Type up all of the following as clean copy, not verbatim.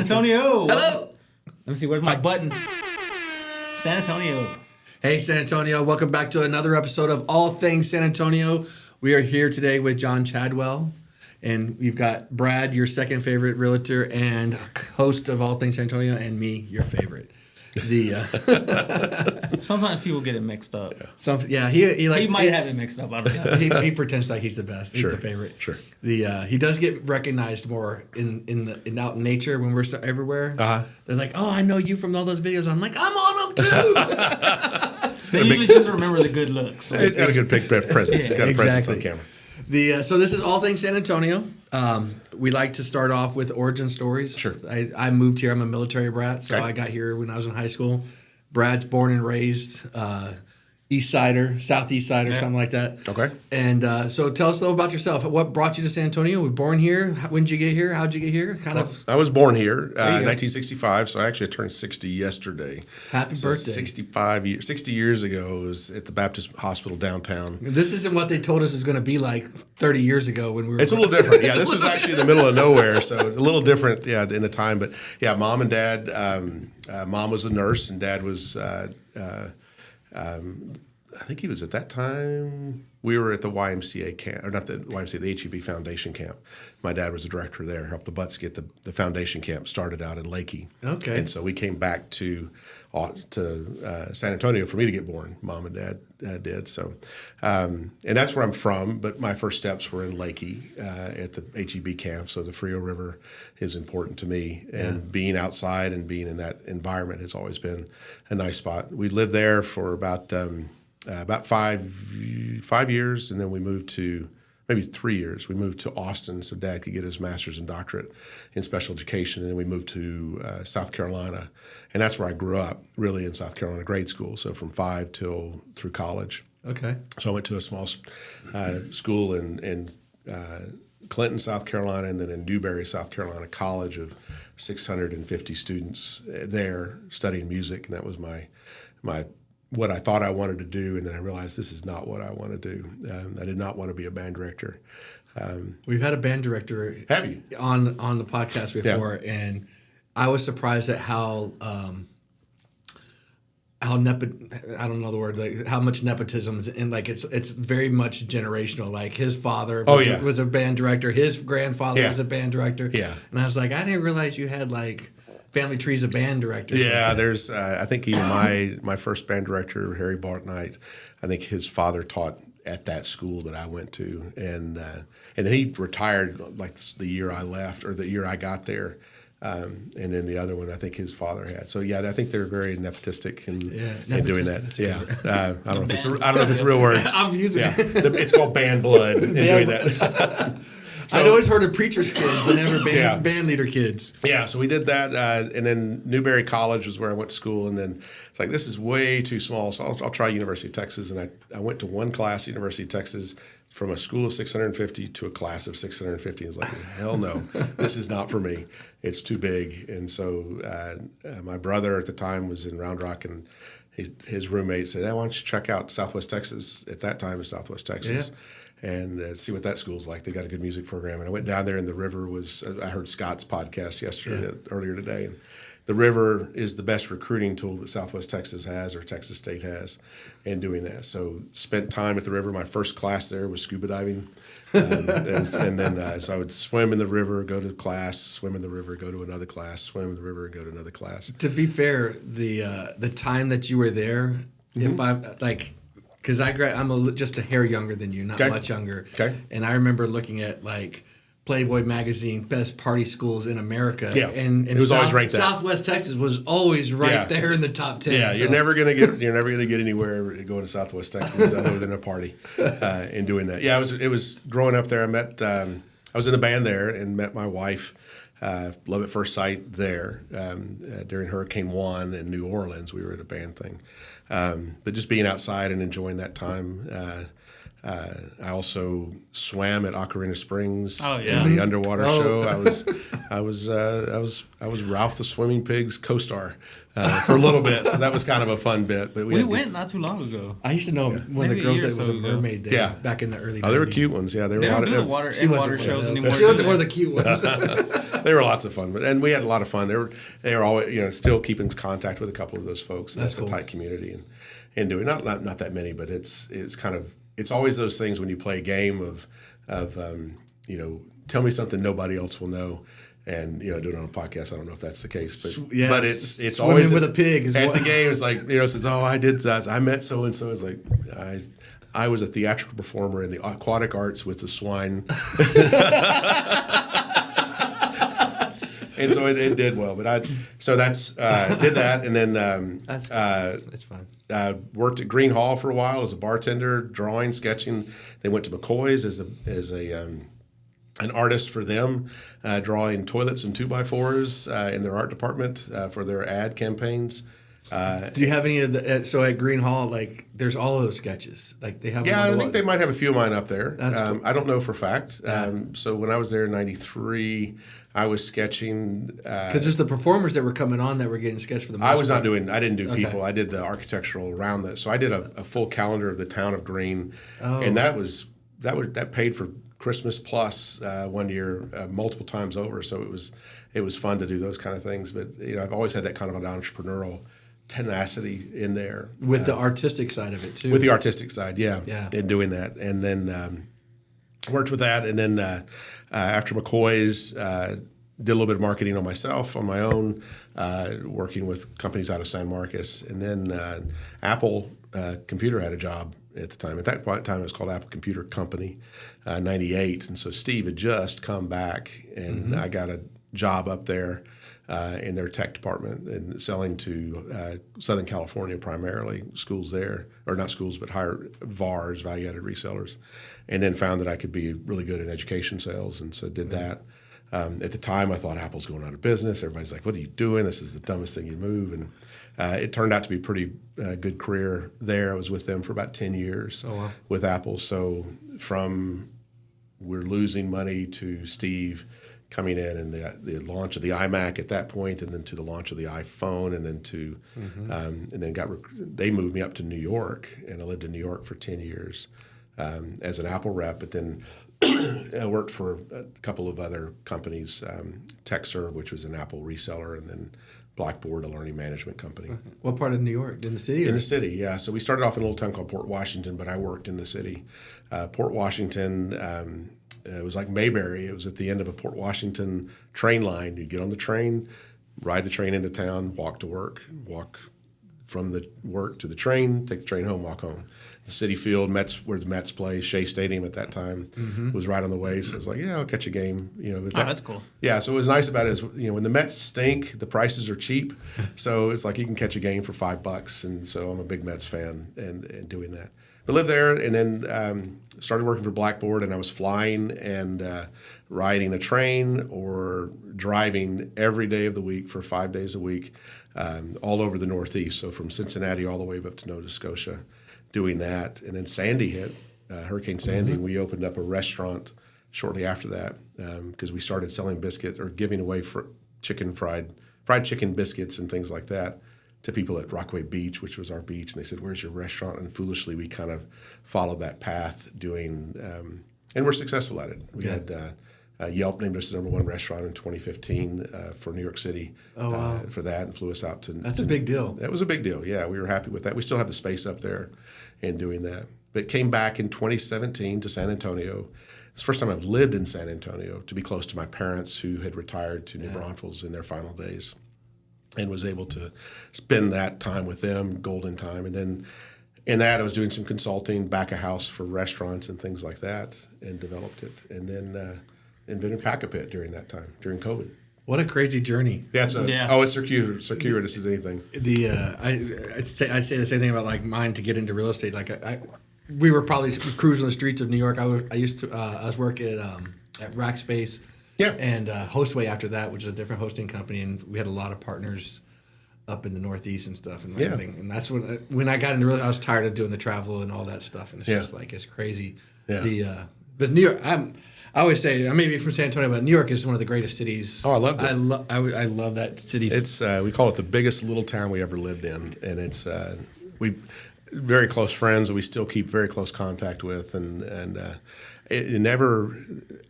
Antonio. Hello. Let me see. Where's my button? San Antonio. Hey, San Antonio. Welcome back to another episode of All Things San Antonio. We are here today with John Chadwell. And we've got Brad, your second favorite realtor and host of All Things San Antonio, and me, your favorite. Sometimes people get it mixed up. He likes. He might have it mixed up. I don't know. He pretends like he's the best. He's the favorite. Sure. He does get recognized more in out in nature when we're everywhere. Uh-huh. They're like, oh, I know you from all those videos. I'm like, I'm on them too. They usually just remember the good looks. So. He's got a good presence. He's got a presence on camera. So this is All Things San Antonio. We like to start off with origin stories. Sure. I moved here. I'm a military brat, so Okay. I got here when I was in high school. Brad's born and raised East Sider, Southeast Sider, something like that. Okay. And so tell us a little about yourself. What brought you to San Antonio? Were born here? When did you get here? How did you get here? I was born here in 1965, so I actually turned 60 yesterday. Happy birthday. 60 years ago, I was at the Baptist Hospital downtown. This isn't what they told us it was going to be like 30 years ago when we were. It's a little different. Yeah, this was actually in the middle of nowhere, so a little different, in the time. But yeah, mom and dad, mom was a nurse and dad was, I think he was at that time, we were at the YMCA camp, or not the YMCA, the HEB Foundation camp. My dad was a director there, helped the Butts get the foundation camp started out in Lakey. Okay. And so we came back to San Antonio for me to get born. Mom and dad did. So, and that's where I'm from, but my first steps were in Lakey at the HEB camp. So the Frio River is important to me. And being outside and being in that environment has always been a nice spot. We lived there for about 5 years, and then we moved to maybe 3 years. We moved to Austin so Dad could get his master's and doctorate in special education, and then we moved to South Carolina, and that's where I grew up, really in South Carolina grade school. So from 5 through college. Okay. So I went to a small school in Clinton, South Carolina, and then in Newberry, South Carolina, college of 650 students there studying music, and that was my what I thought I wanted to do, and then I realized this is not what I want to do. I did not want to be a band director. We've had a band director. Have you? On the podcast before, and I was surprised at how I don't know the word, like how much nepotism is in, like it's very much generational. Like his father was a band director, his grandfather was a band director. Yeah. And I was like, I didn't realize you had like family trees of band directors. Yeah, there's I think even my first band director, Harry Bartnight, I think his father taught at that school that I went to, and then he retired like the year I left or the year I got there. And then the other one, I think his father had. So yeah, I think they're very nepotistic in doing that. Yeah, I don't know if it's a real word. I'm using it. It's called band blood in doing that. I'd always heard of preacher's kids, but never band leader kids. Yeah, so we did that, and then Newberry College was where I went to school, and then it's like, this is way too small, so I'll try University of Texas, and I went to one class, University of Texas, from a school of 650 to a class of 650. It's like, hell no, this is not for me. It's too big. And so my brother at the time was in Round Rock, and his roommate said, hey, why don't you check out Southwest Texas? At that time, it was Southwest Texas. Yeah. And see what that school's like. They got a good music program. And I went down there, and the river was, I heard Scott's podcast earlier today. And the river is the best recruiting tool that Southwest Texas has, or Texas State has, in doing that. So spent time at the river. My first class there was scuba diving. And then so I would swim in the river, go to class, swim in the river, go to another class, swim in the river, and go to another class. To be fair, the time that you were there, if I'm like, because I'm just a hair younger than you, not much younger. Okay. And I remember looking at like Playboy magazine, best party schools in America. Yeah. And it was always ranked Southwest Texas was always there in the top 10. Yeah, you're never gonna get anywhere going to Southwest Texas other than a party in doing that. Yeah, it was growing up there. I met I was in a band there and met my wife. Love at first sight there during Hurricane Juan in New Orleans. We were at a band thing. But just being outside and enjoying that time I also swam at Ocarina Springs Oh, yeah. in the underwater show. I was Ralph the Swimming Pig's co-star for a little bit, so that was kind of a fun bit. But We went not too long ago. I used to know one of the Maybe a girls year or that was so a ago. mermaid there Yeah. back in the early Oh, they were 90s. cute ones. Yeah, they were They a lot don't do the of, water She in wasn't water one of shows those. anymore. She wasn't do one of they? the cute ones. they were lots of fun, and we had a lot of fun. They were always, still keeping contact with a couple of those folks. That's That's cool. a tight community, and doing not that many, but it's kind of, it's always those things when you play a game of tell me something nobody else will know. And do it on a podcast. I don't know if that's the case, but Yeah, but it's swimming always with a pig is at what- the game. It's like says, oh, I did that. I met so and so. It's like I was a theatrical performer in the aquatic arts with the swine, and so it did well. But did that, and then That's fine. worked at Green Hall for a while as a bartender, drawing, sketching. Then went to McCoy's as an artist for them, drawing toilets and 2x4s in their art department for their ad campaigns. Do you have any of the? So at Green Hall, like, there's all of those sketches. Like they have. Yeah, them on I the think they might have a few of mine up there. That's cool. I don't know for a fact. So when I was there in '93, I was sketching. Because there's the performers that were coming on that were getting sketched for the most I part. I didn't do Okay. people. I did the architectural around that. So I did a full calendar of the town of Greene, Oh. and that paid for Christmas plus 1 year multiple times over. So it was fun to do those kind of things. But I've always had that kind of an entrepreneurial tenacity in there with the artistic side of it too. with the artistic side, yeah, Yeah. in doing that, and then worked with that, and then after McCoy's. Did a little bit of marketing on myself, on my own, working with companies out of San Marcos. And then Apple Computer had a job at the time. At that point in time, it was called Apple Computer Company, 98. And so Steve had just come back, and I got a job up there in their tech department and selling to Southern California primarily, schools there, or not schools, but higher VARs, value-added resellers. And then found that I could be really good in education sales, and so did that. At the time, I thought Apple's going out of business. Everybody's like, what are you doing? This is the dumbest thing you move. And it turned out to be a pretty good career there. I was with them for about 10 years with Apple. So from we're losing money to Steve coming in and the launch of the iMac at that point, and then to the launch of the iPhone, and then to and then they moved me up to New York, and I lived in New York for 10 years as an Apple rep. But then I worked for a couple of other companies, TechServe, which was an Apple reseller, and then Blackboard, a learning management company. What part of New York? In the city? In the city, yeah. So we started off in a little town called Port Washington, but I worked in the city. Port Washington, it was like Mayberry. It was at the end of a Port Washington train line. You'd get on the train, ride the train into town, walk to work, walk from the work to the train, take the train home, walk home. The City Field, Mets, where the Mets play, Shea Stadium at that time was right on the way. So I was like, yeah, I'll catch a game. That's cool. Yeah, so what was nice about it is, when the Mets stink, the prices are cheap. So it's like you can catch a game for $5, and so I'm a big Mets fan and doing that. But lived there, and then started working for Blackboard, and I was flying and riding a train or driving every day of the week for 5 days a week, all over the Northeast. So from Cincinnati all the way up to Nova Scotia, doing that. And then Sandy hit, Hurricane Sandy, and we opened up a restaurant shortly after that because we started selling biscuit or giving away fried chicken biscuits and things like that to people at Rockaway Beach, which was our beach. And they said, where's your restaurant? And foolishly, we kind of followed that path doing, and we're successful at it. We had Yelp named us the #1 restaurant in 2015 for New York City for that, and flew us out to. That's a big deal. That was a big deal. Yeah, we were happy with that. We still have the space up there and doing that. But came back in 2017 to San Antonio. It's the first time I've lived in San Antonio to be close to my parents who had retired to New Braunfels in their final days, and was able to spend that time with them, golden time. And then in that, I was doing some consulting, back of house for restaurants and things like that, and developed it. And then invented Pacapit during that time, during COVID. What a crazy journey. It's circuitous as anything. I'd say the same thing about like mine to get into real estate. Like we were probably cruising the streets of New York. I was working at Rackspace. Yeah. And Hostway after that, which is a different hosting company, and we had a lot of partners up in the Northeast and stuff and Yeah. everything. And that's when I got into I was tired of doing the travel and all that stuff. And it's just like, it's crazy. Yeah. But New York, I always say, I may be from San Antonio, but New York is one of the greatest cities. Oh, I loved it. I love that city. It's we call it the biggest little town we ever lived in, and it's we very close friends that we still keep very close contact with, and it never.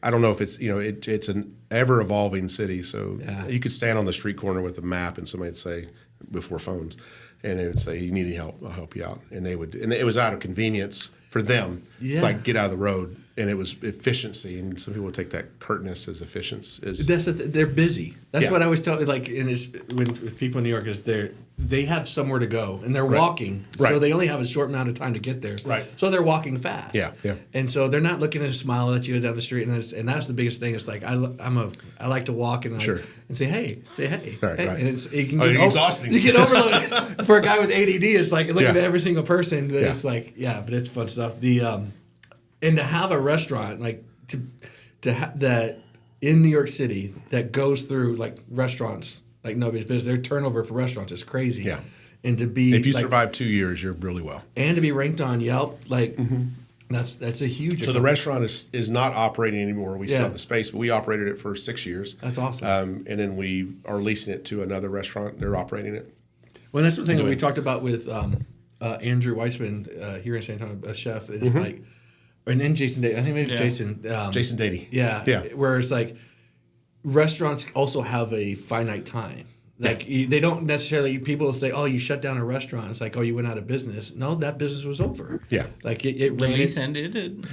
I don't know if it's it's an ever evolving city. So you could stand on the street corner with a map, and somebody'd say before phones, and they would say, "You need any help? I'll help you out." And they would, and it was out of convenience for them. Yeah. It's like get out of the road. And it was efficiency, and some people would take that curtness as efficiency. They're busy. That's what I always tell. Like, with people in New York, is they have somewhere to go, and they're walking, so they only have a short amount of time to get there. Right. So they're walking fast. Yeah. And so they're not looking to smile at you down the street, and that's the biggest thing. It's like I like to walk and and say hey. Right. And it can get get exhausting. You get overloaded. For a guy with ADD, it's like looking at every single person. That it's like but it's fun stuff. And to have a restaurant like to have that in New York City that goes through like restaurants like nobody's business. Their turnover for restaurants is crazy. Yeah. And to be if you survive 2 years, you're really well. And to be ranked on Yelp, like that's a huge. So the restaurant is not operating anymore. We still have the space, but we operated it for 6 years. That's awesome. And then we are leasing it to another restaurant. They're operating it. Well, that's the thing that we talked about with Andrew Weissman here in San Antonio, a chef. It's like. And then Jason Day. I think maybe Jason. Jason Dady. Yeah. Where it's like restaurants also have a finite time. Like they don't necessarily. People say, "Oh, you shut down a restaurant." It's like, "Oh, you went out of business." No, that business was over. Yeah. Like it The ran. lease ended.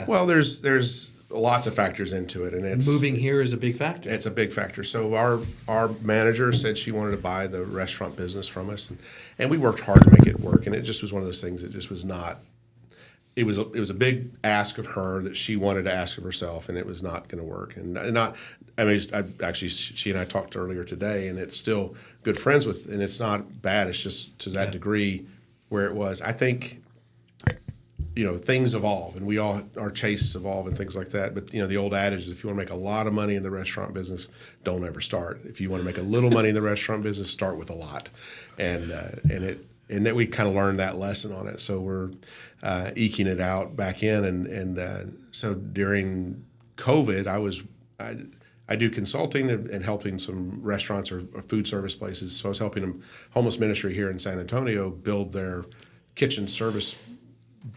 Well, there's lots of factors into it, and it's moving here is a big factor. It's a big factor. So our manager said she wanted to buy the restaurant business from us, and we worked hard to make it work. And it just was one of those things that just was not. It was a big ask of her that she wanted to ask of herself, and it was not going to work. And not, I mean, she and I talked earlier today, and it's still good friends with, and it's not bad. It's just to that degree where it was. I think, things evolve, and we all our tastes evolve and things like that. But the old adage is, if you want to make a lot of money in the restaurant business, don't ever start. If you want to make a little money in the restaurant business, start with a lot, and that we kind of learned that lesson on it. So we're eking it out back in, and so during COVID, I do consulting and helping some restaurants or food service places. So I was helping them, homeless ministry here in San Antonio, build their kitchen service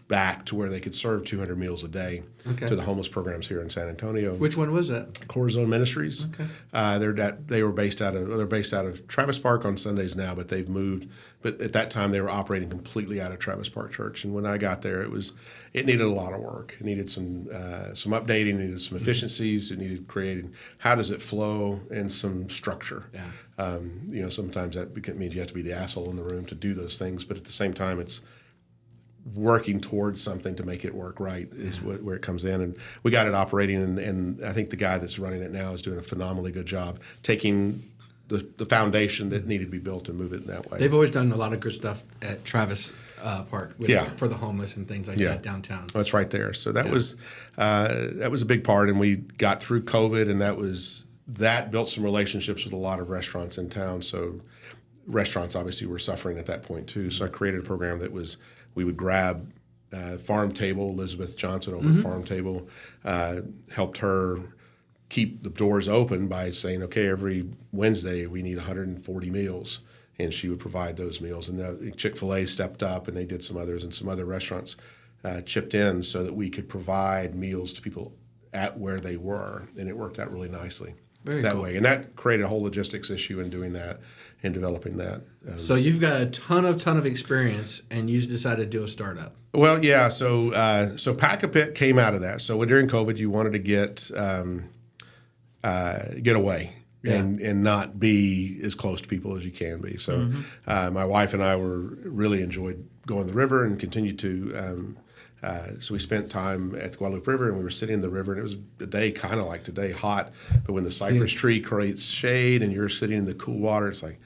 back to where they could serve 200 meals a day to the homeless programs here in San Antonio. Which one was that? Corazon Ministries. Okay. They're based out of Travis Park on Sundays now, but they've moved. But at that time, they were operating completely out of Travis Park Church. And when I got there, it needed a lot of work. It needed some updating. It needed some efficiencies. It needed creating how does it flow and some structure. Yeah. Sometimes that means you have to be the asshole in the room to do those things, but at the same time, it's working towards something to make it work right is where it comes in. And we got it operating, and I think the guy that's running it now is doing a phenomenally good job taking the foundation that needed to be built and move it in that way. They've always done a lot of good stuff at Travis Park for the homeless and things like that downtown. Oh, it's right there. So that was a big part, and we got through COVID, and that built some relationships with a lot of restaurants in town. So restaurants obviously were suffering at that point too. So I created a program that was we would grab Farm Table, Elizabeth Johnson over at Farm Table, helped her keep the doors open by saying, okay, every Wednesday we need 140 meals, and she would provide those meals. And Chick-fil-A stepped up, and they did some others, and some other restaurants chipped in so that we could provide meals to people at where they were, and it worked out really nicely that way. And that created a whole logistics issue in doing that and developing that. So you've got a ton of experience, and you decided to do a startup. Well, yeah. So Pacapit came out of that. So during COVID, you wanted to get away and not be as close to people as you can be. So my wife and I really enjoyed going to the river and continued to. So we spent time at the Guadalupe River, and we were sitting in the river, and it was a day kind of like today, hot, but when the cypress tree creates shade and you're sitting in the cool water, it's like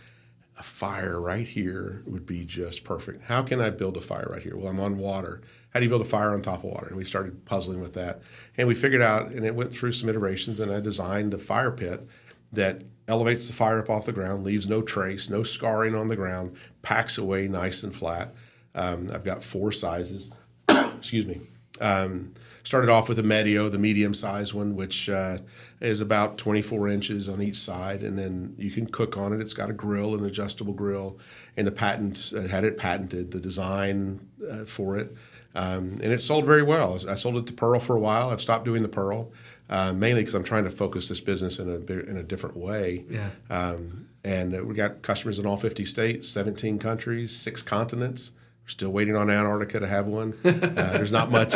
a fire right here would be just perfect. How can I build a fire right here? Well, I'm on water. How do you build a fire on top of water? And we started puzzling with that, and we figured out, and it went through some iterations, and I designed a fire pit that elevates the fire up off the ground, leaves no trace, no scarring on the ground, packs away nice and flat. I've got 4 sizes. Excuse me. Started off with a Medio, the medium-sized one, which is about 24 inches on each side, and then you can cook on it. It's got a grill, an adjustable grill, and the patent had it patented, the design for it, and it sold very well. I sold it to Pearl for a while. I've stopped doing the Pearl, mainly because I'm trying to focus this business in a different way. Yeah. And we got customers in all 50 states, 17 countries, 6 continents. Still waiting on Antarctica to have one. There's not much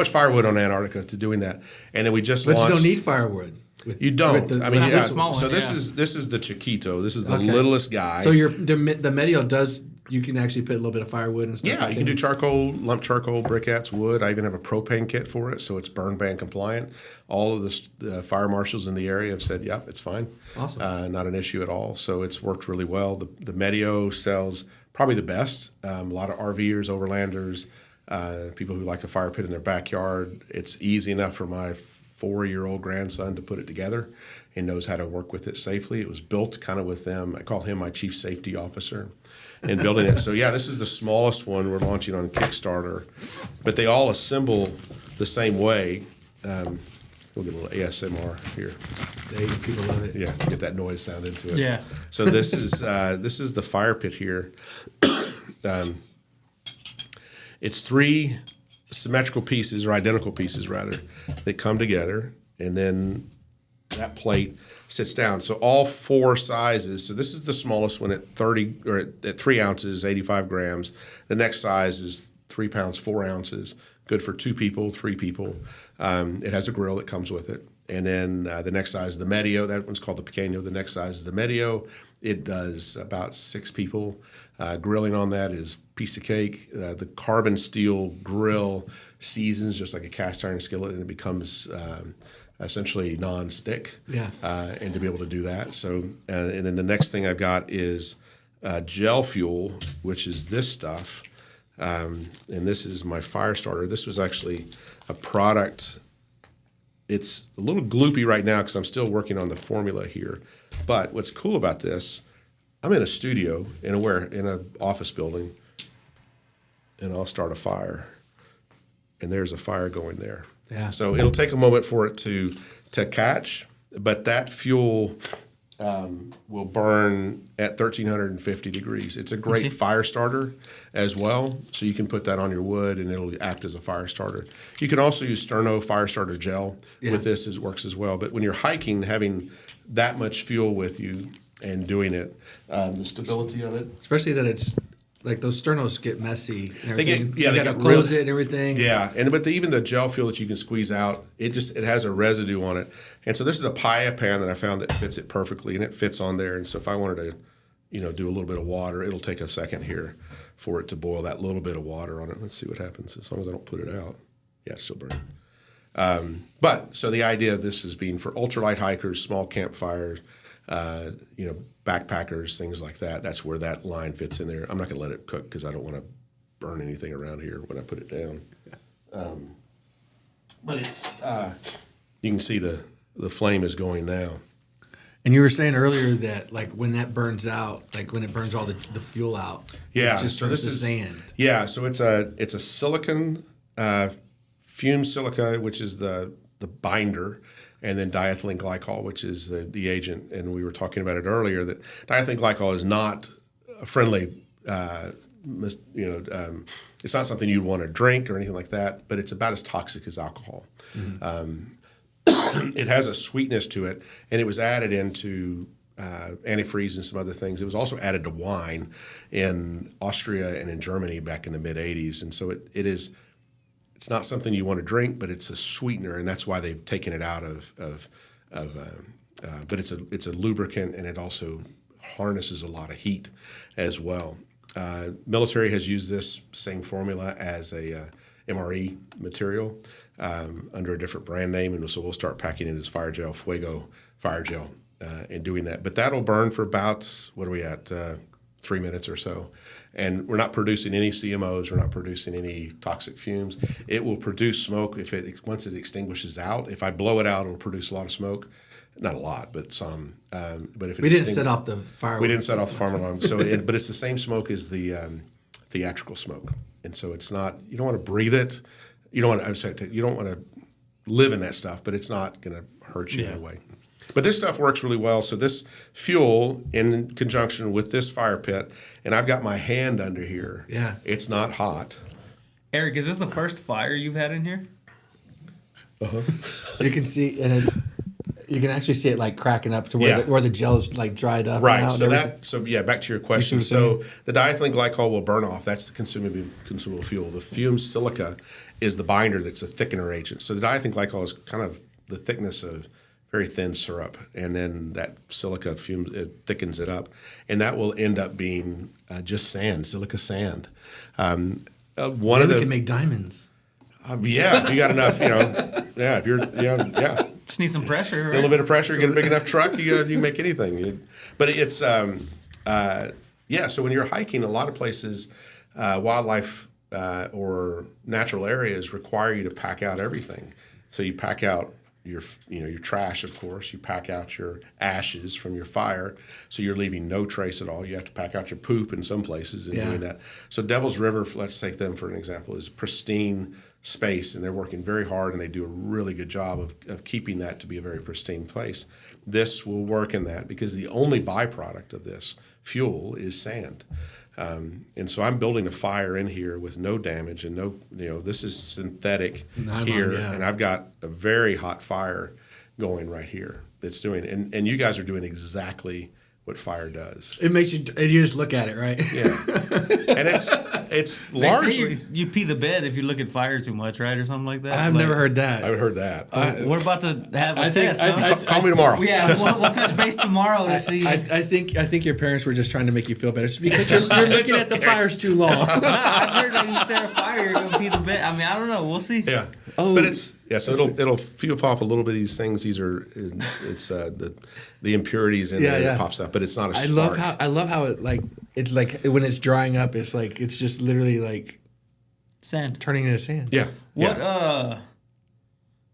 firewood on Antarctica to doing that. And then we just launched. But you don't need firewood. You don't. Not the small one, so this is the Chiquito. This is the littlest guy. So the Medio does. You can actually put a little bit of firewood and stuff. Yeah, you can do charcoal, lump charcoal, briquettes, wood. I even have a propane kit for it, so it's burn ban compliant. All of the fire marshals in the area have said, "Yep, it's fine." Awesome. Not an issue at all. So it's worked really well. The Medio sells probably the best. A lot of RVers, overlanders, people who like a fire pit in their backyard. It's easy enough for my 4-year-old grandson to put it together and knows how to work with it safely. It was built kind of with them. I call him my chief safety officer in building it. So yeah, this is the smallest one we're launching on Kickstarter, but they all assemble the same way. We'll get a little ASMR here. People love it. Yeah, get that noise sound into it. Yeah. So this is the fire pit here. It's 3 symmetrical pieces, or identical pieces rather, that come together, and then that plate sits down. So all 4 sizes. So this is the smallest one at 30 or at 3 ounces, 85 grams. The next size is 3 pounds, 4 ounces. Good for 2 people, 3 people. It has a grill that comes with it. And then the next size is the Medio. That one's called the Pequeño. The next size is the Medio. It does about 6 people. Grilling on that is piece of cake. The carbon steel grill seasons just like a cast iron skillet, and it becomes essentially non-stick. Yeah. And to be able to do that. So, and then the next thing I've got is gel fuel, which is this stuff. And this is my fire starter. This was actually a product. It's a little gloopy right now because I'm still working on the formula here. But what's cool about this, I'm in a studio in an office building, and I'll start a fire, and there's a fire going there. Yeah. So it'll take a moment for it to catch, but that fuel will burn at 1,350 degrees. It's a great fire starter as well, so you can put that on your wood and it'll act as a fire starter. You can also use Sterno fire starter gel with this. It works as well. But when you're hiking, having that much fuel with you and doing it, the stability of it. Especially that it's like those sternos get messy and everything. You got to close it and everything. Yeah, but even the gel fuel that you can squeeze out, it has a residue on it. And so this is a paella pan that I found that fits it perfectly, and it fits on there. And so if I wanted to, do a little bit of water, it'll take a second here for it to boil that little bit of water on it. Let's see what happens as long as I don't put it out. Yeah, it's still burning. But so the idea of this is being for ultralight hikers, small campfires, backpackers, things like that. That's where that line fits in there. I'm not going to let it cook because I don't want to burn anything around here when I put it down. But it's you can see the flame is going now. And you were saying earlier that like when that burns out, like when it burns all the fuel out, yeah. it just So turns this to is sand. Yeah. So it's a silicon fumed silica, which is the binder, and then diethylene glycol, which is the agent. And we were talking about it earlier that diethylene glycol is not a friendly. It's not something you'd want to drink or anything like that, but it's about as toxic as alcohol. Mm-hmm. It has a sweetness to it, and it was added into antifreeze and some other things. It was also added to wine in Austria and in Germany back in the mid-'80s. And so it's not something you want to drink, but it's a sweetener, and that's why they've taken it out of but it's a lubricant, and it also harnesses a lot of heat as well. Military has used this same formula as a MRE material under a different brand name, and so we'll start packing it as fire gel, Fuego fire gel, and doing that. But that'll burn for about, 3 minutes or so. And we're not producing any CMOs. We're not producing any toxic fumes. It will produce smoke once it extinguishes out. If I blow it out, it'll produce a lot of smoke. Not a lot, but some. But if We didn't set off the fire. we didn't set off the fire alarm. So, but it's the same smoke as the theatrical smoke, and so it's not. You don't want to breathe it. You don't want to. I would say you don't want to live in that stuff, but it's not going to hurt you in a way. But this stuff works really well. So this fuel, in conjunction with this fire pit, and I've got my hand under here. Yeah, it's not hot. Eric, is this the first fire you've had in here? You can see, and you can actually see it like cracking up to where Yeah. where the gel's like dried up. Right. Now So back to your question. So the diethylene glycol will burn off. That's the consumable fuel. The fumed silica is the binder. That's a thickener agent. So the diethylene glycol is kind of the thickness of very thin syrup, and then that silica fumes, it thickens it up, and that will end up being just sand, silica sand. One of we the can make diamonds. Yeah, if you got enough, yeah, if you're, yeah. Just need some pressure, A right? little bit of pressure, get a big enough truck, you can make anything. But it's, yeah, so when you're hiking, a lot of places, wildlife or natural areas require you to pack out everything. So you pack out your trash, of course. You pack out your ashes from your fire, so you're leaving no trace at all. You have to pack out your poop in some places and doing that. So Devil's River, let's take them for an example, is pristine space, and they're working very hard, and they do a really good job of keeping that to be a very pristine place. This will work in that because the only byproduct of this fuel is sand. And so I'm building a fire in here with no damage and no, this is synthetic here, and I've got a very hot fire going right here that's doing, and you guys are doing exactly what fire does. It makes you just look at it, right? Yeah, and it's largely. You pee the bed if you look at fire too much, right, or something like that. I've never heard that. I've heard that. We're about to have a test. Call me tomorrow. Yeah, we'll touch base tomorrow to see. I think your parents were just trying to make you feel better. It's because you're looking at the fires too long. I've heard that you stare at fire, you're gonna pee the bed. I mean, I don't know. We'll see. Yeah. But it's so it'll fuel off a little bit of these things. These are it's the impurities in there that pops up, but it's not a spark. I love how it's like when it's drying up, it's like it's just literally like Sand. turning into sand. Yeah.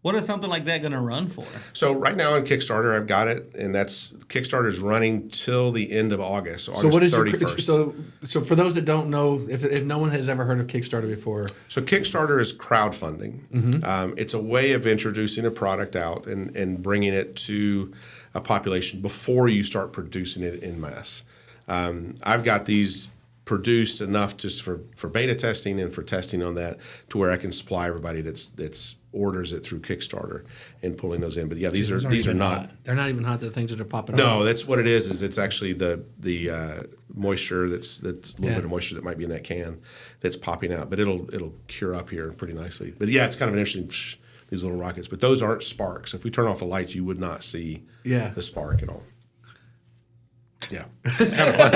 What is something like that going to run for? So right now on Kickstarter, I've got it, and Kickstarter is running till the end of August. So what is 31st. so for those that don't know, if no one has ever heard of Kickstarter before, so Kickstarter is crowdfunding. Mm-hmm. It's a way of introducing a product out and bringing it to a population before you start producing it en masse. I've got these produced enough just for beta testing and for testing on that to where I can supply everybody that's orders it through Kickstarter and pulling those in. But yeah, these are not hot. They're not even hot. The things that are popping up. No, that's what it is. Is it's actually the moisture that's a little bit of moisture that might be in that can that's popping out. But it'll cure up here pretty nicely. But yeah, it's kind of an interesting these little rockets. But those aren't sparks. If we turn off the lights, you would not see the spark at all. Yeah, it's kind of fun.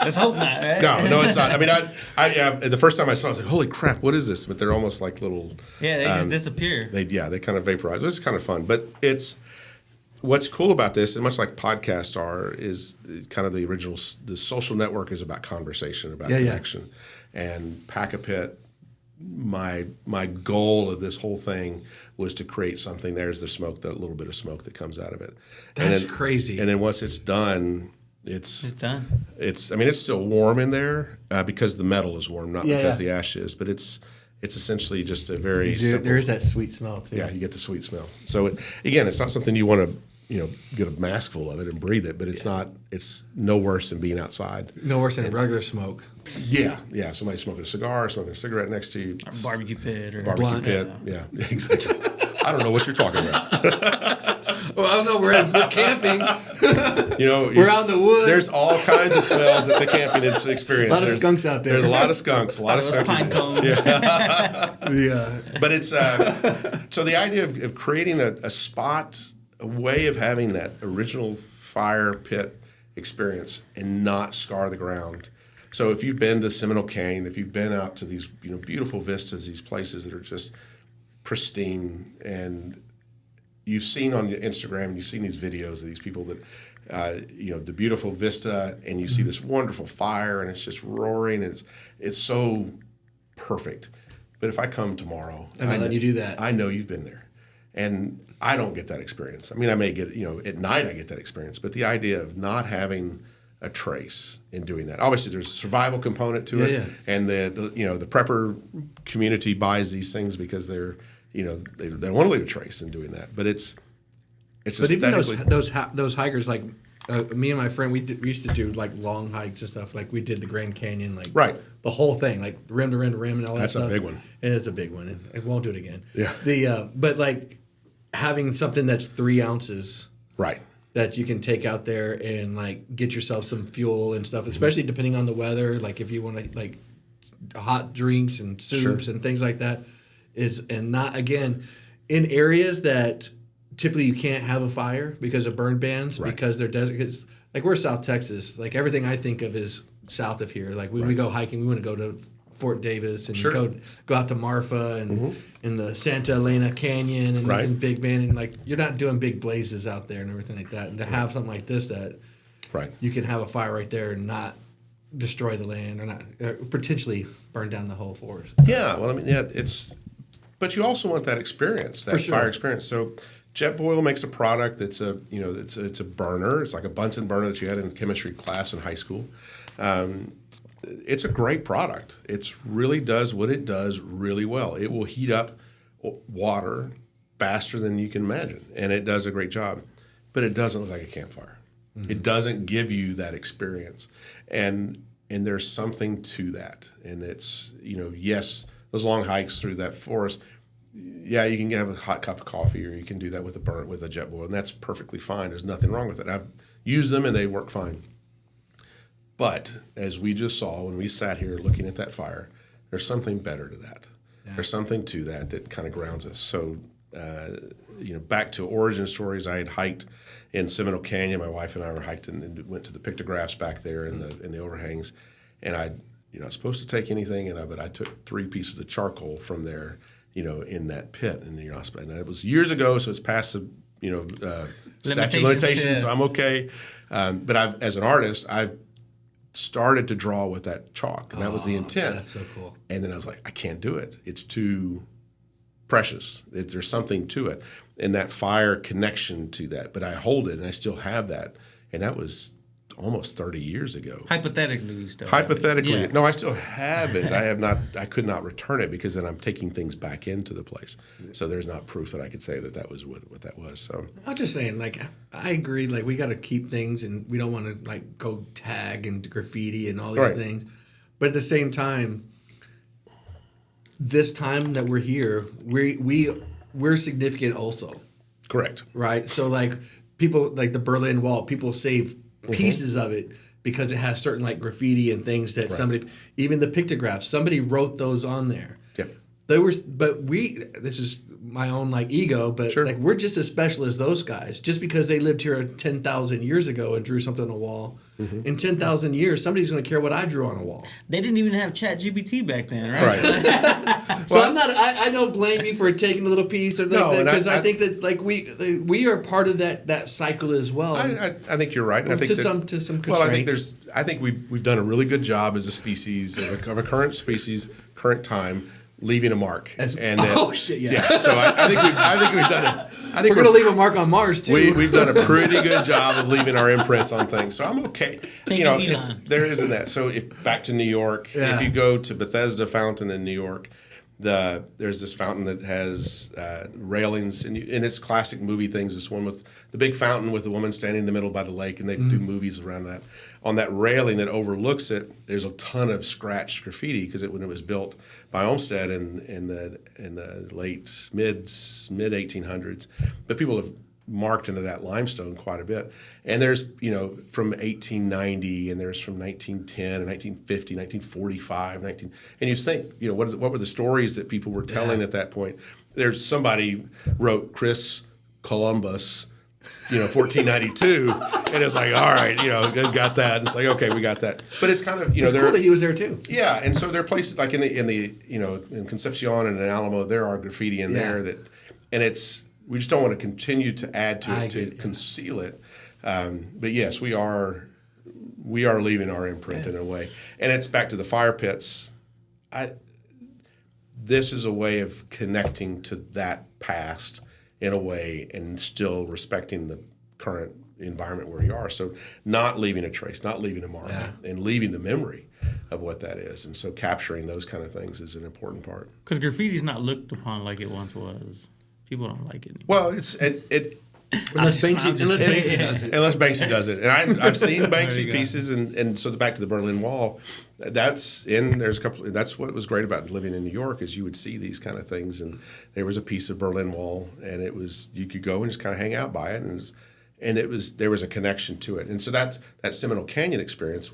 Let's hope not. Right? No, it's not. I mean, I the first time I saw it, I was like, holy crap, what is this? But they're almost like little... Yeah, they just disappear. They kind of vaporize. It's kind of fun. But what's cool about this, and much like podcasts are, is kind of the social network is about conversation, about connection. And Pacapit, my goal of this whole thing was to create something. There's the smoke, that little bit of smoke that comes out of it. That's crazy. And then once it's done... It's done. It's still warm in there because the metal is warm, not because the ash is. But it's essentially just a very simple. There is that sweet smell too. Yeah, you get the sweet smell. So again, it's not something you want to get a mask full of it and breathe it, but it's not. It's no worse than being outside. No worse than regular smoke. Yeah. Somebody smoking a cigar, smoking a cigarette next to you. Or barbecue pit or barbecue pit. Yeah, exactly. I don't know what you're talking about. Well, I don't know. We're camping. We're out in the woods. There's all kinds of smells at the camping experience. A lot of skunks out there. There's a lot of skunks. A lot of skunks. Pine cones. Yeah. But it's so the idea of creating a spot, a way of having that original fire pit experience and not scar the ground. So if you've been to Seminole Canyon, if you've been out to these beautiful vistas, these places that are just pristine, and you've seen on Instagram, you've seen these videos of these people that, the beautiful vista, and you see this wonderful fire, and it's just roaring, and it's so perfect. But if I come tomorrow, I'm not letting you do that. I know you've been there, And I don't get that experience. I mean, I may get, at night I get that experience, but the idea of not having a trace in doing that. Obviously, there's a survival component to it, and the prepper community buys these things because they don't want to leave a trace in doing that. But it's but even those hikers, like me and my friend, we used to do like long hikes and stuff. Like we did the Grand Canyon, like the whole thing, like rim to rim to rim and all that stuff. That's a big one. And it's a big one. And I won't do it again. Yeah. But like having something that's 3 ounces, right, that you can take out there and like get yourself some fuel and stuff, especially depending on the weather. Like if you want to like hot drinks and soups and things like that, and not again in areas that typically you can't have a fire because of burn bans because they're desert. Cause, like we're South Texas, like everything I think of is south of here. Like when we go hiking, we want to go to Fort Davis and go out to Marfa and in the Santa Elena Canyon and Big Bend, and like you're not doing big blazes out there and everything like that. And to have something like this that you can have a fire right there and not destroy the land or not potentially burn down the whole forest. Yeah, well, I mean, but you also want that experience, that fire experience. So JetBoil makes a product that's it's a burner. It's like a Bunsen burner that you had in chemistry class in high school. It's a great product. It really does what it does really well. It will heat up water faster than you can imagine, and it does a great job. But it doesn't look like a campfire. Mm-hmm. It doesn't give you that experience, and there's something to that. And it's yes, those long hikes through that forest. Yeah, you can have a hot cup of coffee, or you can do that with a JetBoil, and that's perfectly fine. There's nothing wrong with it. I've used them, and they work fine. But as we just saw when we sat here looking at that fire, there's something better to that. Yeah. There's something to that kind of grounds us. So, back to origin stories, I had hiked in Seminole Canyon. My wife and I were hiked and went to the pictographs back there in the overhangs, and I was supposed to take anything, but I took 3 pieces of charcoal from there, in that pit, and and it was years ago, so it's past the statute of limitations, so I'm okay. But as an artist, I've started to draw with that chalk, and that was the intent. That's so cool. And then I was like, I can't do it. It's too precious. There's something to it, and that fire connection to that. But I hold it, and I still have that, and that was almost 30 years ago. Hypothetically, you still Hypothetically, have it. no, I still have it. I could not return it because then I'm taking things back into the place. So there's not proof that I could say that was what that was. So I'm just saying, like, I agree. Like, we got to keep things, and we don't want to like go tag and graffiti and all these things. But at the same time, this time that we're here, we're significant also. Correct. Right. So like people like the Berlin Wall, people save pieces of it because it has certain like graffiti and things that somebody, even the pictographs, somebody wrote those on there. Yeah. This is my own like ego, but like we're just as special as those guys. Just because they lived here 10,000 years ago and drew something on a wall, in 10,000 years, somebody's going to care what I drew on a wall. They didn't even have ChatGPT back then, right? So I don't blame you for taking a little piece or because I think that like we are part of that cycle as well. I think you're right. And I think to some constraint. Well, I think we've done a really good job as a species of a current species, current time, leaving a mark. So I think we've done it. We're going to leave a mark on Mars too. We've done a pretty good job of leaving our imprints on things, so I'm okay. There isn't that. So back to New York, if you go to Bethesda Fountain in New York, there's this fountain that has railings, and it's classic movie things. This one with the big fountain with the woman standing in the middle by the lake, and they do movies around that. On that railing that overlooks it, there's a ton of scratched graffiti because when it was built by Olmsted in the mid 1800s, but people have marked into that limestone quite a bit. And there's from 1890, and there's from 1910 and 1950, 1945, and you think what were the stories that people were telling at that point? There's somebody wrote Chris Columbus. 1492, and it's like, all right, got that. And it's like, okay, we got that. But it's kind of, it's cool that he was there too. Yeah, and so there are places like in Concepcion and in Alamo, there are graffiti in there and we just don't want to continue to add to it to conceal it. But yes, we are leaving our imprint in a way, and it's back to the fire pits. This is a way of connecting to that past in a way and still respecting the current environment where you are. So not leaving a trace, not leaving a mark, and leaving the memory of what that is. And so capturing those kind of things is an important part. Because graffiti's not looked upon like it once was. People don't like it anymore. Well, it Unless Banksy does it. Unless Banksy does it. And I've seen Banksy pieces, and so back to the Berlin Wall, there's a couple, that's what was great about living in New York is you would see these kind of things, and there was a piece of Berlin Wall, and it was, you could go and just kind of hang out by it, and there was a connection to it. And so that Seminole Canyon experience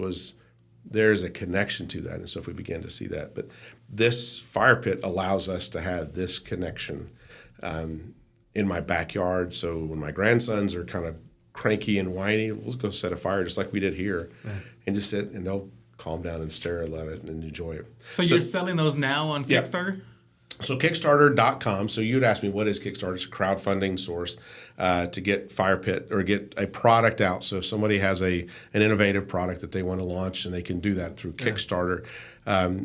there's a connection to that. And so if we began to see that, but this fire pit allows us to have this connection in my backyard. So when my grandsons are kind of cranky and whiny, we'll go set a fire just like we did here and just sit, and they'll calm down and stare at it and enjoy it. So you're selling those now on Kickstarter? So Kickstarter.com. So you'd ask me, what is Kickstarter? It's a crowdfunding source to get fire pit or get a product out. So if somebody has an innovative product that they want to launch, and they can do that through Kickstarter,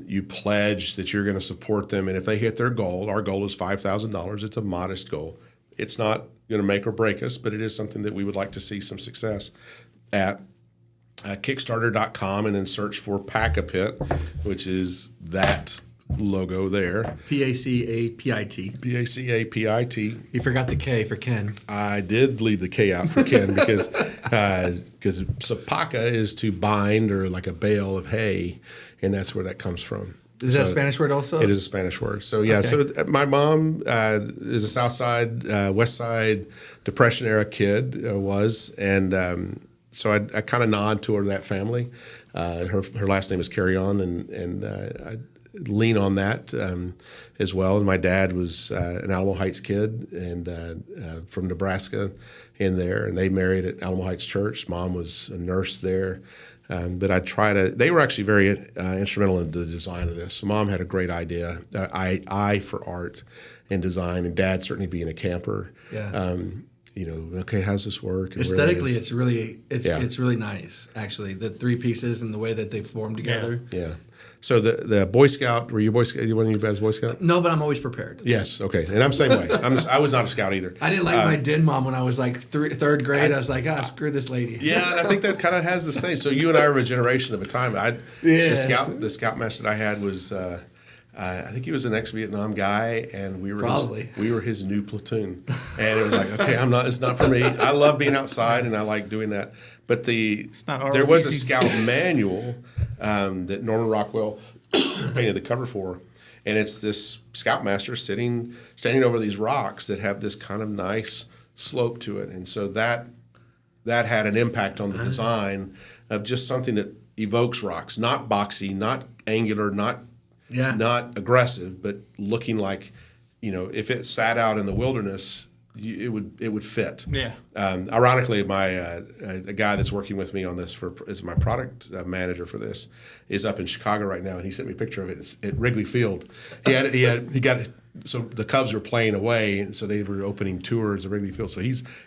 you pledge that you're going to support them. And if they hit their goal, our goal is $5,000. It's a modest goal. It's not going to make or break us, but it is something that we would like to see some success at. Kickstarter.com, and then search for Pacapit, which is that logo there. Pacapit. Pacapit. You forgot the K for Ken. I did leave the K out for Ken because so paca is to bind, or like a bale of hay, and that's where that comes from. Is that a Spanish word also? It is a Spanish word. So yeah, so my mom is a South Side, West Side Depression era kid, and so I kind of nod toward that family. Her last name is Carry On, and I lean on that as well. And my dad was an Alamo Heights kid, and from Nebraska in there, and they married at Alamo Heights Church. Mom was a nurse there. But they were actually very instrumental in the design of this. So Mom had a great idea, eye for art and design, and Dad certainly being a camper. Yeah. Okay, how's this work? And aesthetically, it's really nice, actually. The three pieces and the way that they form together. Yeah. So the Boy Scout, were you Boy Scout? You one of you guys Boy Scout? No, but I'm always prepared. Yes. Okay. And I'm the same way. I was not a Scout either. I didn't like my den mom when I was like third grade. I was like, screw this lady. Yeah, and I think that kind of has the same. So you and I were a generation of a time. The Scoutmaster that I had was, I think he was an ex-Vietnam guy, and we were his new platoon. And it was like, okay, it's not for me. I love being outside, and I like doing that. But there was a Scout manual that Norman Rockwell painted the cover for, and it's this Scoutmaster standing over these rocks that have this kind of nice slope to it, and so that had an impact on the design of just something that evokes rocks, not boxy, not angular, not aggressive, but looking like, if it sat out in the wilderness, it would fit. Yeah. Ironically, a guy that's working with me on this as my product manager for this is up in Chicago right now, and he sent me a picture of it. It's at Wrigley Field. He got so the Cubs were playing away, and so they were opening tours of Wrigley Field. So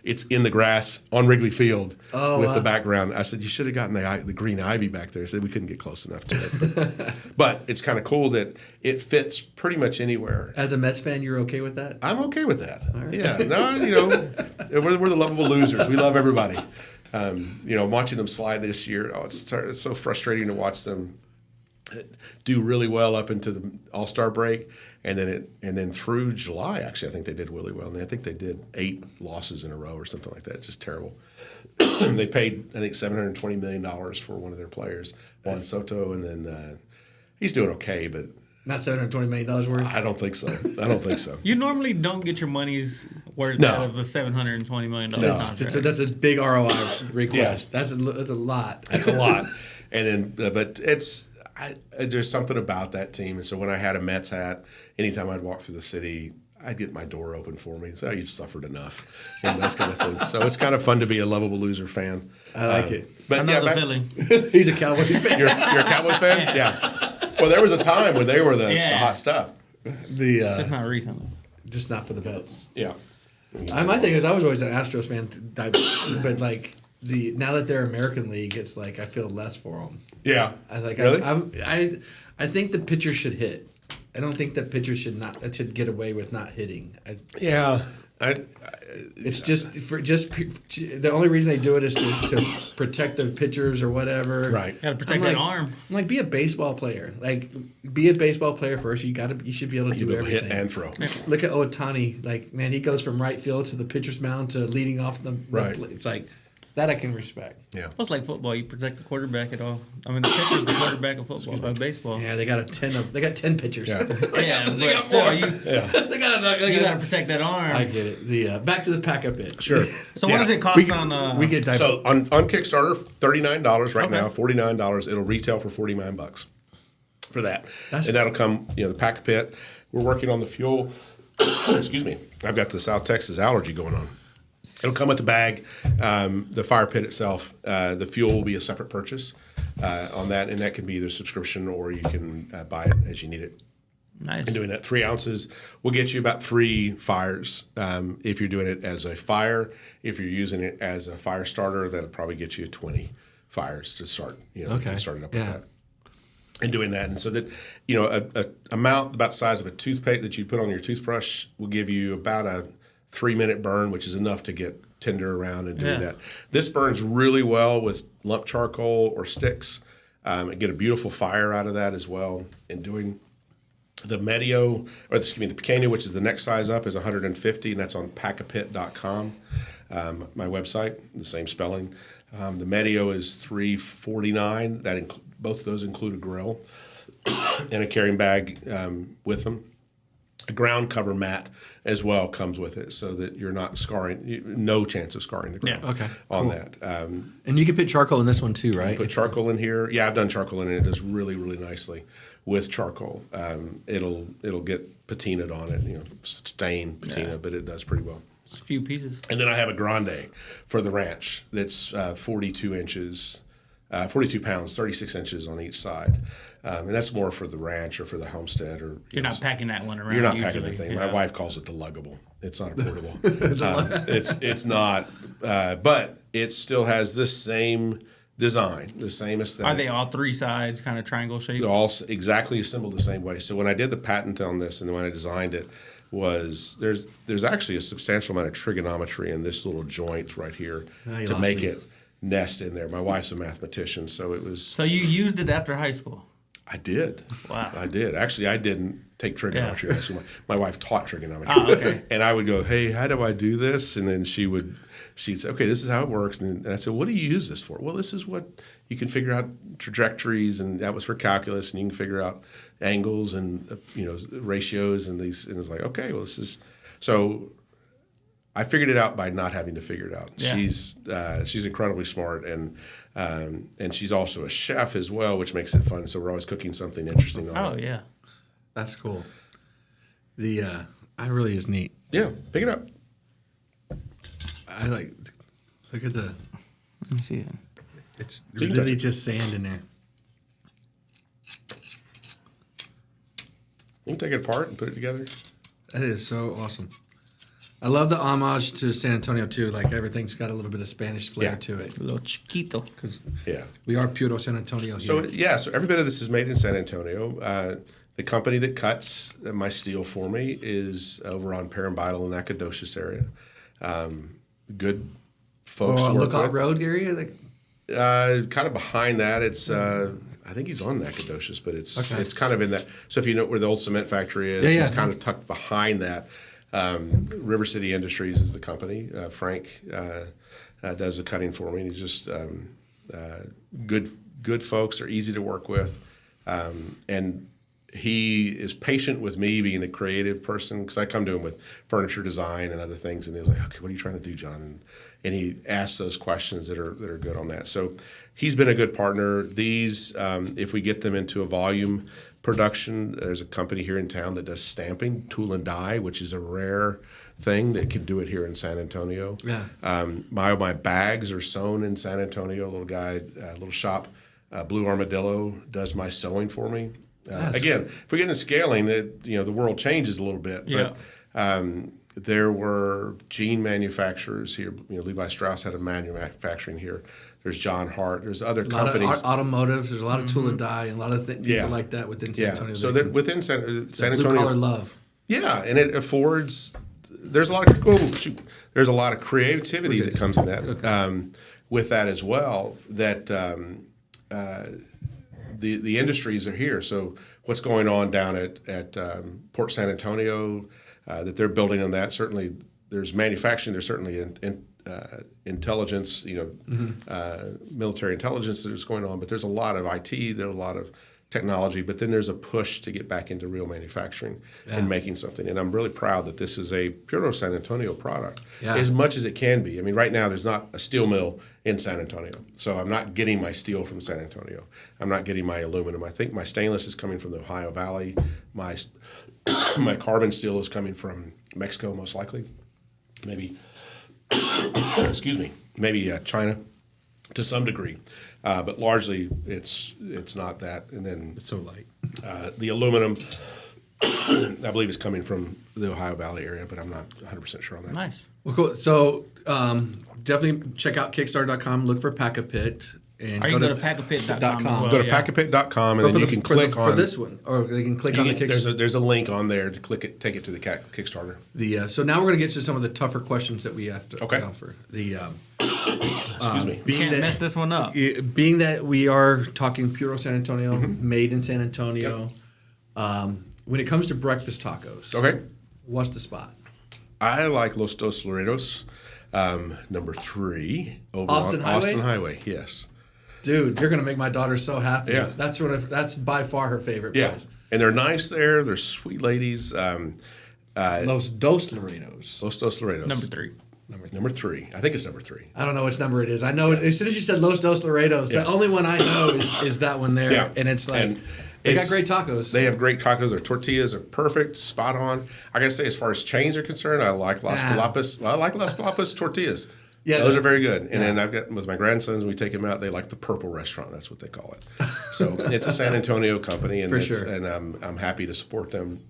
it's in the grass on Wrigley Field with the background. I said, you should have gotten the green ivy back there. I said, we couldn't get close enough to it. But it's kind of cool that it fits pretty much anywhere. As a Mets fan, you're okay with that? I'm okay with that. Right. Yeah. No, we're the lovable losers. We love everybody. Watching them slide this year, it's so frustrating to watch them do really well up into the All-Star break, and then through July, actually, I think they did really well. And I think they did 8 losses in a row or something like that. Just terrible. They paid, I think, $720 million for one of their players, Juan Soto, and then he's doing okay, but not $720 million worth. I don't think so. You normally don't get your money's worth out of a $720 million contract. That's a big ROI request. Yeah. That's a lot. That's a lot. And then, but there's something about that team. And so when I had a Mets hat, anytime I'd walk through the city, I'd get my door open for me. So you've suffered enough, and those kind of things. So it's kind of fun to be a lovable loser fan. I like it. But I know the feeling. He's a Cowboys fan. You're a Cowboys fan? Yeah. Well, there was a time when they were the hot stuff. Just not recently. Just not for the Mets. Yeah. My thing is, I was always an Astros fan, but like now that they're American League, it's like I feel less for them. Yeah. I was like, really? I think the pitcher should hit. I don't think that pitchers should get away with not hitting. It's the only reason they do it is to protect the pitchers or whatever. Right. Got to protect that arm. I'm like, be a baseball player. Like, be a baseball player first. You should be able to do everything. Hit and throw. Look at Ohtani. Like, man, he goes from right field to the pitcher's mound to leading off the Right. It's like that I can respect. Yeah. Well, it's like football. You protect the quarterback at all. I mean, the pitcher's the quarterback of football, baseball. Yeah, they got 10 pitchers. Yeah. Yeah, they but got still, more. you got to protect that arm. I get it. Back to the Pacapit. Sure. So what does it cost on? We get So on Kickstarter, $39 right Okay. now, $49. It'll retail for $49 for that, That's- and that'll come. The Pacapit. We're working on the fuel. Excuse me. I've got the South Texas allergy going on. It'll come with the bag, the fire pit itself. The fuel will be a separate purchase on that, and that can be either subscription or you can buy it as you need it. Nice. And doing that, 3 ounces will get you about 3 fires. If you're doing it as a fire, if you're using it as a fire starter, that'll probably get you 20 fires to start. Okay. Start it up Yeah. with that. And doing that, and so that a amount about the size of a toothpaste that you put on your toothbrush will give you about a 3-minute burn, which is enough to get tender around and doing that. This burns really well with lump charcoal or sticks. And get a beautiful fire out of that as well. And doing the Medio, the Pequeño, which is the next size up, is 150, and that's on pacapit.com, my website, the same spelling. The Medio is $349. Both of those include a grill and a carrying bag with them. A ground cover mat as well comes with it, so that you're not scarring. No chance of scarring the ground. Yeah. Okay, On cool. that. And you can put charcoal in this one too, right? Put charcoal in here. Yeah, I've done charcoal in it. It does really, really nicely with charcoal. It'll get patinaed on it, stain patina, but it does pretty well. It's a few pieces. And then I have a grande for the ranch that's 42 inches, 42 pounds, 36 inches on each side. And that's more for the ranch or for the homestead. Or You're not packing that one around. You're not usually. packing anything. Yeah. My wife calls it the luggable. It's not a portable. It's not, but it still has the same design, the same aesthetic. Are they all 3 sides, kind of triangle shape? They're all exactly assembled the same way. So when I did the patent on this and when I designed it, there's actually a substantial amount of trigonometry in this little joint right here to make it nest in there. My wife's a mathematician, so it was. So you used it after high school? I did. Wow. I did. Actually, I didn't take trigonometry. Yeah. Actually, my wife taught trigonometry. Oh, okay. And I would go, hey, how do I do this? And then she'd say, okay, this is how it works. And I said, what do you use this for? Well, this is what you can figure out trajectories, and that was for calculus, and you can figure out angles and ratios and these. And it's like, okay, well, this is so. I figured it out by not having to figure it out. Yeah. She's incredibly smart, and she's also a chef as well, which makes it fun. So we're always cooking something interesting. Oh, yeah. That's cool. That really is neat. Yeah, pick it up. I look at the. Let me see it. It's literally just sand in there. You can take it apart and put it together. That is so awesome. I love the homage to San Antonio too. Like everything's got a little bit of Spanish flair to it. A little chiquito. Because Yeah. we are puro San Antonio here. So every bit of this is made in San Antonio. The company that cuts my steel for me is over on Parambytle and Nacogdoches area. Good folks to work Lookout with. Road area. Like, Kind of behind that, it's I think he's on Nacogdoches, but it's Okay. it's kind of in that. So if you know where the old cement factory is, Yeah, it's yeah. kind of tucked behind that. River City Industries is the company. Frank does the cutting for me. He's just good folks. They're easy to work with, and he is patient with me being a creative person, because I come to him with furniture design and other things, and he's like, "Okay, what are you trying to do, John?" And he asks those questions that are good on that. So he's been a good partner. These, if we get them into a volume production, there's a company here in town that does stamping, tool and die, which is a rare thing that can do it here in San Antonio. Yeah. My bags are sewn in San Antonio. A little shop, Blue Armadillo, does my sewing for me. Again, if we get into scaling, the world changes a little bit. Yeah. But there were jean manufacturers here. Levi Strauss had a manufacturing here. There's John Hart. There's other a lot companies. of automotives. There's a lot of tool and die and a lot of people like that within San Antonio. So that within San blue Antonio, collar love. yeah, and it affords there's a lot of there's a lot of creativity that comes in that with that as well. That the industries are here. So what's going on down at Port San Antonio that they're building on that. Certainly, there's manufacturing. There's certainly intelligence, military intelligence that is going on. But there's a lot of IT. There's a lot of technology, but then there's a push to get back into real manufacturing and making something. And I'm really proud that this is a pure San Antonio product, as much as it can be. I mean, right now there's not a steel mill in San Antonio, so I'm not getting my steel from San Antonio. I'm not getting my aluminum. I think my stainless is coming from the Ohio Valley. My carbon steel is coming from Mexico, most likely. Maybe, maybe China to some degree. But largely, it's not that. And then It's so light. the aluminum, I believe, is coming from the Ohio Valley area, but I'm not 100% sure on that. Nice. Well, cool. So definitely check out Kickstarter.com. Look for Pacapit. And Or you can go to Pacapit.com as well. Go to Pacapit.com, and then you can click on for this one, or they can click on the Kickstarter. there's a link on there to click it, take it to the Kickstarter. So now we're going to get to some of the tougher questions that we have to offer. Excuse me. Can't mess this one up. Being that we are talking Puro San Antonio, made in San Antonio, when it comes to breakfast tacos, what's the spot? I like Los Dos Laredos, number 3 over Austin on Austin Highway? Highway. Yes. Dude, you're going to make my daughter so happy. Yeah. That's by far her favorite Yeah, place. and they're nice there. They're sweet ladies. Los Dos Laredos. Los Dos Laredos. Number 3. Number 3. I think it's number 3. I don't know which number it is. I know as soon as you said Los Dos Laredos, the only one I know is that one there. Yeah. And it's like, they got great tacos. They have great tacos. Their tortillas are perfect, spot on. I got to say, as far as chains are concerned, I like Las Palapas. Well, I like Las Palapas tortillas. Yeah, those are very good. And then I've got, with my grandsons, we take them out. They like the Purple Restaurant. That's what they call it. So it's a San Antonio company, and For sure. And I'm happy to support them.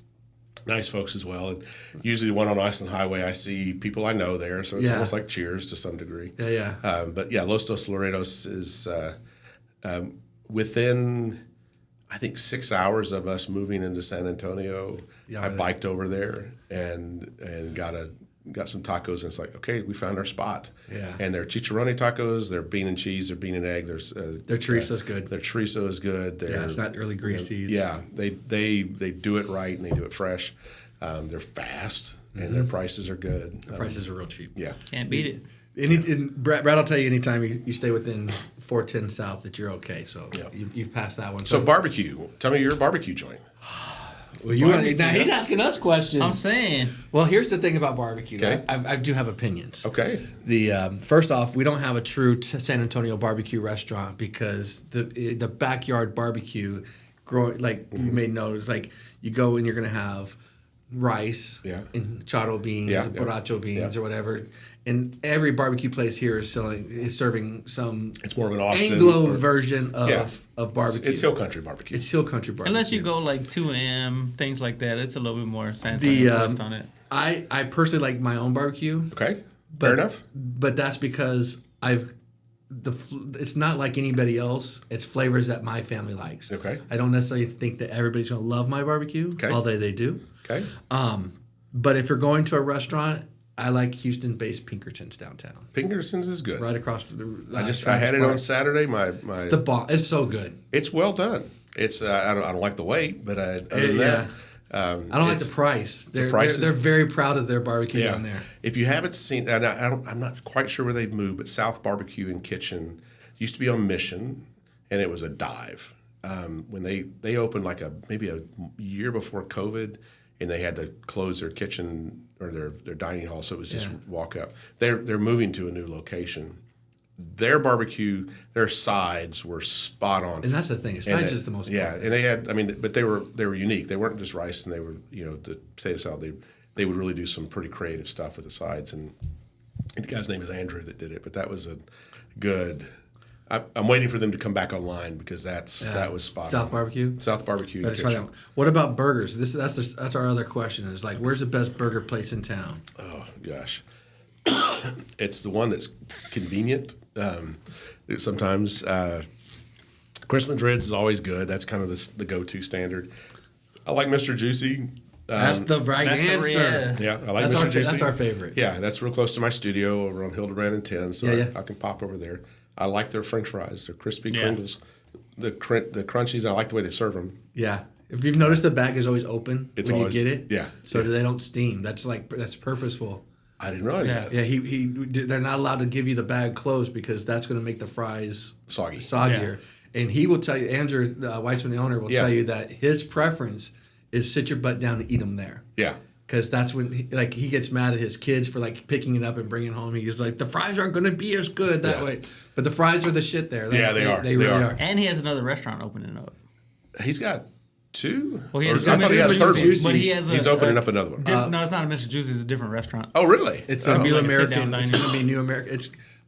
Nice folks as well. And usually the one on Austin Highway, I see people I know there, so it's almost like Cheers to some degree. Yeah. But yeah, Los Dos Laredos is within, I think, 6 hours of us moving into San Antonio. I biked over there and got some tacos, and it's like, okay, we found our spot. Yeah. And they're chicharrone tacos, they're bean and cheese, they're bean and egg. There's Their chorizo's good. Their chorizo is good. It's not really greasy. They do it right and they do it fresh. They're fast and their prices are good. The prices are real cheap. Yeah. Can't beat it. Brad will tell you anytime you stay within 410 South that you're okay. So you've passed that one. So barbecue. Tell me your barbecue joint. Well, now he's asking us questions. I'm saying. Well, here's the thing about barbecue. Okay. I do have opinions. Okay. The first off, we don't have a true San Antonio barbecue restaurant because the backyard barbecue, you may know, is like you go and you're gonna have rice and charo beans, borracho beans, or whatever. And every barbecue place here is serving some. It's more of an Austin Anglo version of barbecue. It's hill country barbecue. It's hill country barbecue. Unless you go like 2M, things like that, it's a little bit more San Antonio twist on it. I personally like my own barbecue. Okay. Fair enough. But that's because it's not like anybody else. It's flavors that my family likes. Okay. I don't necessarily think that everybody's going to love my barbecue, although they do. Okay. But if you're going to a restaurant, I like Houston-based Pinkertons downtown. Pinkertons is good. Right across the. I had it on Saturday. It's the bomb. It's so good. It's well done. It's I don't like the wait, but other than that, I don't like the price. They're very proud of their barbecue down there. If you haven't seen, and I'm not quite sure where they've moved, but South Barbecue and Kitchen used to be on Mission, and it was a dive. When they opened maybe a year before COVID, and they had to close their kitchen or their dining hall, so it was just walk up. They're moving to a new location. Their barbecue, their sides were spot on, and that's the thing. Sides is the most. Yeah, and they had. But they were unique. They weren't just rice, and they were the potato salad. They would really do some pretty creative stuff with the sides. And the guy's name is Andrew that did it. But that was a good. I'm waiting for them to come back online because that was spot on. South Barbecue. South Barbecue. What about burgers? That's our other question. Is like, where's the best burger place in town? Oh gosh, it's the one that's convenient. Sometimes Chris Madrid's is always good. That's kind of the go-to standard. I like Mr. Juicy. That's the right answer. Yeah, I like That's Mr. our, Juicy. that's our favorite. Yeah, that's real close to my studio over on Hildebrand and 10, so Yeah. I can pop over there. I like their French fries. They're crispy Yeah. Pringles. The crunchies, I like the way they serve them. Yeah. If you've noticed, the bag is always open It's when always- you get it. yeah, So yeah. they don't steam. That's purposeful. I didn't realize Yeah. that. Yeah, they're not allowed to give you the bag closed because that's going to make the fries Soggy. soggier. And he will tell you, Andrew Weissman, the owner, will Yeah. tell you that his preference is sit your butt down and eat them there. Yeah. Because that's when he gets mad at his kids for picking it up and bringing it home. He's like, the fries aren't going to be as good that Yeah. way. But the fries are the shit there. Yeah, they are. They They really are. are. And he has another restaurant opening up. He's got two? Well, he Or has I thought he had a third Juicy's, one. but he has He's opening up another one. No, it's not a Mr. Juicy. It's a different restaurant. Oh, really? It's Oh. a new like a American. sit-down It's dining. going to be new American.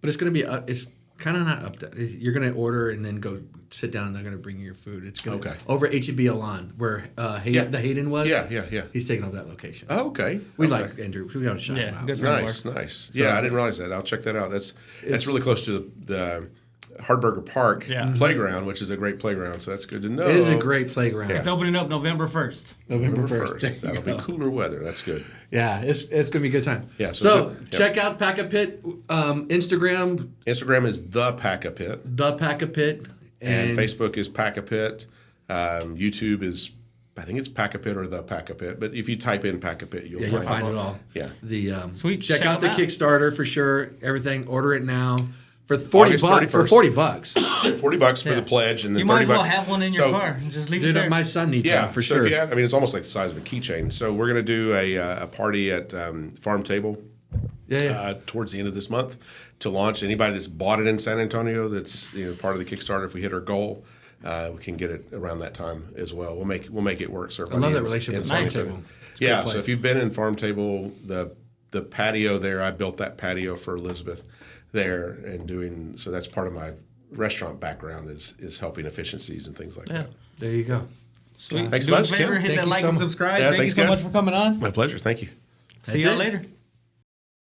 But it's going to be. It's kind of not up to. You're going to order and then go sit down, and they're going to bring you your food. It's going Okay. over at HEB Alon, where the Hayden was. Yeah. He's taking over that location. Oh, okay. We Okay. like Andrew. We got to shout him Yeah, out. good friend of Nice, ours. nice. Yeah, I didn't realize that. I'll check that out. That's really close to the Hardburger Park playground, which is a great playground. So that's good to know. It is a great playground. It's opening up November 1st. November 1st. There That'll you be go. cooler weather. That's good. Yeah, it's going to be a good time. Yeah, So, so good. check out Pacapit, Instagram, Instagram is the Pacapit, the Pacapit, and Facebook is Pacapit. YouTube is, I think it's Pacapit or the Pacapit. But if you type in Pacapit, you'll You'll find find it. it all. Yeah. The Sweet. Check Check out the them out. Kickstarter for sure. Everything. Order it now for $40. August For 31st. $40. $40 for Yeah. the pledge, and then You might $30. as well have one in your So, car and just leave it Dude, there. my son needs Yeah, one for so sure. if you have, I mean, it's almost like the size of a keychain. So we're going to do a party at Farm Table Yeah. towards the end of this month to launch. Anybody that's bought it in San Antonio that's part of the Kickstarter, if we hit our goal, we can get it around that time as well. We'll make it work. So I love that relationship with Farm Table. It's a Yeah, good so place. if you've been in Farm Table, the patio there, I built that patio for Elizabeth there and doing, so that's part of my restaurant background is helping efficiencies and things like that. There you go. Sweet. Thanks Do us much, a favor, Kim. hit Thank that you like so and much. subscribe. Yeah, Thank you thanks, so guys. much for coming on. My pleasure. Thank you. See That's y'all it. later.